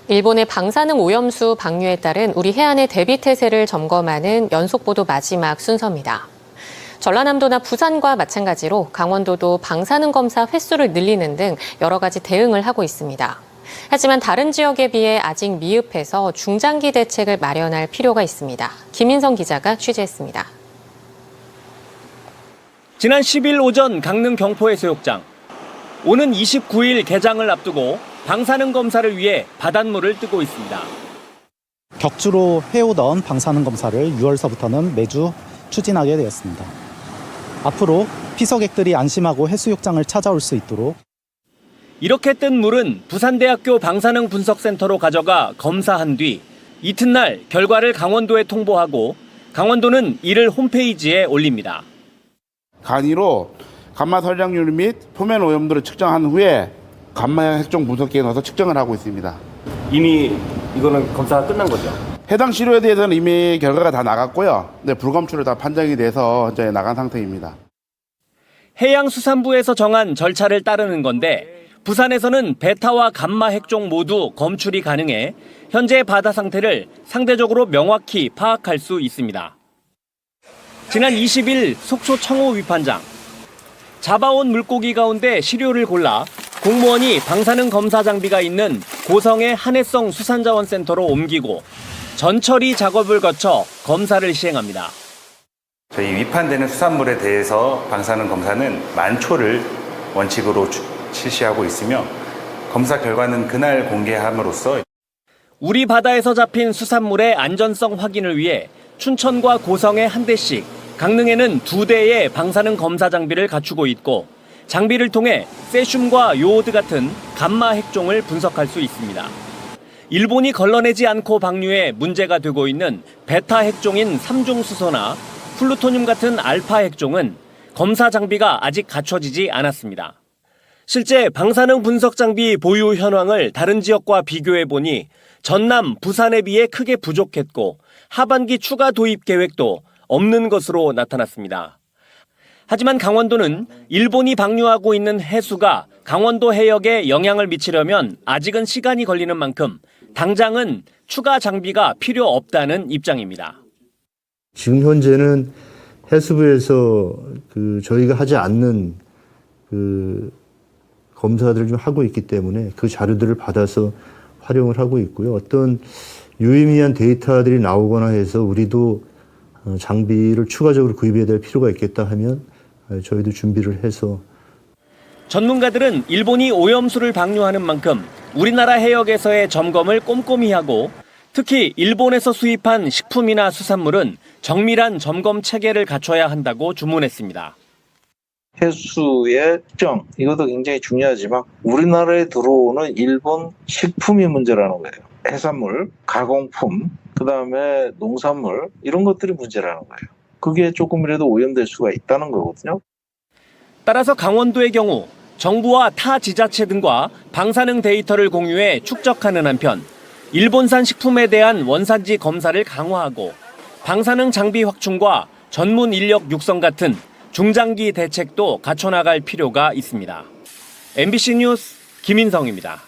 일본의 방사능 오염수 방류에 따른 우리 해안의 대비 태세를 점검하는 연속보도 마지막 순서입니다. 전라남도나 부산과 마찬가지로 강원도도 방사능 검사 횟수를 늘리는 등 여러 가지 대응을 하고 있습니다. 하지만 다른 지역에 비해 아직 미흡해서 중장기 대책을 마련할 필요가 있습니다. 김인성 기자가 취재했습니다. 지난 10일 오전 강릉 경포해수욕장. 오는 29일 개장을 앞두고 방사능 검사를 위해 바닷물을 뜨고 있습니다. 격주로 해오던 방사능 검사를 6월서부터는 매주 추진하게 되었습니다. 앞으로 피서객들이 안심하고 해수욕장을 찾아올 수 있도록 이렇게 뜬 물은 부산대학교 방사능 분석센터로 가져가 검사한 뒤 이튿날 결과를 강원도에 통보하고 강원도는 이를 홈페이지에 올립니다. 간이로 감마 설량률 및 표면 오염도를 측정한 후에 감마 핵종 분석기에 넣어서 측정을 하고 있습니다. 이미 이거는 검사가 끝난 거죠? 해당 시료에 대해서는 이미 결과가 다 나갔고요. 네, 불검출로 다 판정이 돼서 현재 나간 상태입니다. 해양수산부에서 정한 절차를 따르는 건데 부산에서는 베타와 감마 핵종 모두 검출이 가능해 현재 바다 상태를 상대적으로 명확히 파악할 수 있습니다. 지난 20일 속초 청호 위판장. 잡아온 물고기 가운데 시료를 골라 공무원이 방사능 검사 장비가 있는 고성의 한해성 수산자원센터로 옮기고 전처리 작업을 거쳐 검사를 시행합니다. 저희 위판되는 수산물에 대해서 방사능 검사는 만초를 원칙으로 실시하고 있으며 검사 결과는 그날 공개함으로써 우리 바다에서 잡힌 수산물의 안전성 확인을 위해 춘천과 고성에 한 대씩, 강릉에는 2대의 방사능 검사 장비를 갖추고 있고 장비를 통해 세슘과 요오드 같은 감마 핵종을 분석할 수 있습니다. 일본이 걸러내지 않고 방류해 문제가 되고 있는 베타 핵종인 삼중수소나 플루토늄 같은 알파 핵종은 검사 장비가 아직 갖춰지지 않았습니다. 실제 방사능 분석 장비 보유 현황을 다른 지역과 비교해 보니 전남, 부산에 비해 크게 부족했고 하반기 추가 도입 계획도 없는 것으로 나타났습니다. 하지만 강원도는 일본이 방류하고 있는 해수가 강원도 해역에 영향을 미치려면 아직은 시간이 걸리는 만큼 당장은 추가 장비가 필요 없다는 입장입니다. 지금 현재는 해수부에서 저희가 하지 않는 검사들을 좀 하고 있기 때문에 그 자료들을 받아서 활용을 하고 있고요. 어떤 유의미한 데이터들이 나오거나 해서 우리도 장비를 추가적으로 구입해야 될 필요가 있겠다 하면 저희도 준비를 해서. 전문가들은 일본이 오염수를 방류하는 만큼 우리나라 해역에서의 점검을 꼼꼼히 하고 특히 일본에서 수입한 식품이나 수산물은 정밀한 점검 체계를 갖춰야 한다고 주문했습니다. 해수의 특정, 이것도 굉장히 중요하지만 우리나라에 들어오는 일본 식품이 문제라는 거예요. 해산물, 가공품, 그다음에 농산물 이런 것들이 문제라는 거예요. 그게 조금이라도 오염될 수가 있다는 거거든요. 따라서 강원도의 경우 정부와 타 지자체 등과 방사능 데이터를 공유해 축적하는 한편 일본산 식품에 대한 원산지 검사를 강화하고 방사능 장비 확충과 전문 인력 육성 같은 중장기 대책도 갖춰나갈 필요가 있습니다. MBC 뉴스 김인성입니다.